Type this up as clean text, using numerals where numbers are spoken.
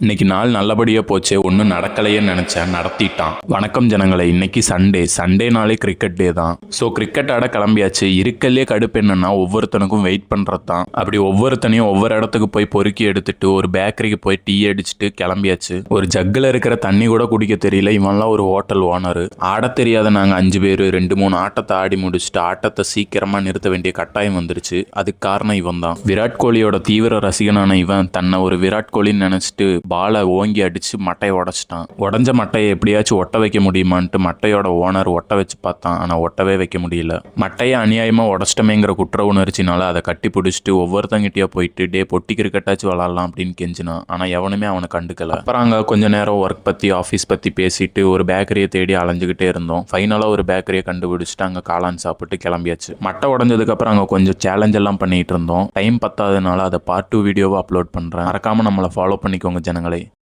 இன்னைக்கு நாள் நல்லபடியாக போச்சு, ஒன்றும் நடக்கலையேன்னு நினச்சேன், நடத்திட்டான். வணக்கம் ஜனங்களை, இன்னைக்கு சண்டேனாலே கிரிக்கெட் டே தான். ஸோ கிரிக்கெட் ஆட கிளம்பியாச்சு. இருக்கல்லே கடுப்பு என்னன்னா ஒவ்வொருத்தனுக்கும் வெயிட் பண்ணுறது தான். அப்படி ஒவ்வொருத்தனையும் ஒவ்வொரு இடத்துக்கு போய் பொறுக்கி எடுத்துட்டு ஒரு பேக்கரிக்கு போய் டீ அடிச்சுட்டு கிளம்பியாச்சு. ஒரு ஜக்கில் இருக்கிற தண்ணி கூட குடிக்க தெரியல, இவன்லாம் ஒரு ஹோட்டல் ஓனர். ஆட தெரியாத நாங்கள் 5 பேர் 2-3 ஆட்டத்தை ஆடி முடிச்சுட்டு ஆட்டத்தை சீக்கிரமாக நிறுத்த வேண்டிய கட்டாயம் வந்துருச்சு. அதுக்கு காரணம் இவன் தான். விராட் கோலியோட தீவிர ரசிகனான இவன் தன்னை ஒரு விராட் கோலின்னு நினச்சிட்டு பாலை ஓங்கி அடிச்சு மட்டையை உடச்சிட்டான். உடஞ்ச மட்டையை எப்படியாச்சும் ஒட்ட வைக்க முடியுமான்ட்டு மட்டையோட ஓனர் ஒட்ட வச்சு பார்த்தான். ஆனால் ஒட்டவே வைக்க முடியல. மட்டையை அநியாயமாக உடச்சிட்டமேங்கிற குற்ற உணர்ச்சினால அதை கட்டி பிடிச்சிட்டு ஒவ்வொருத்தங்கிட்டயா போயிட்டு டே பொட்டி கிரிக்கெட்டாச்சும் விளாட்லாம் அப்படின்னு கெஞ்சினான். ஆனால் எவனுமே அவனை கண்டுக்கல. அப்புறம் அங்கே கொஞ்ச நேரம் ஒர்க் பற்றி ஆஃபீஸ் பற்றி பேசிட்டு ஒரு பேக்கரியை தேடி அலைஞ்சுக்கிட்டே இருந்தோம். ஃபைனலாக ஒரு பேக்கரியை கண்டுபிடிச்சிட்டு அங்கே காளான் சாப்பிட்டு கிளம்பியாச்சு. மட்டை உடஞ்சதுக்கப்புறம் அங்கே கொஞ்சம் சேலஞ்ச் எல்லாம் பண்ணிட்டு இருந்தோம். டைம் பத்தாததுனால அதை பார்ட் 2 வீடியோவை அப்லோட் பண்ணுறேன். மறக்காமல் நம்மளை ஃபாலோ பண்ணிக்கோங்க ஜனங்களே.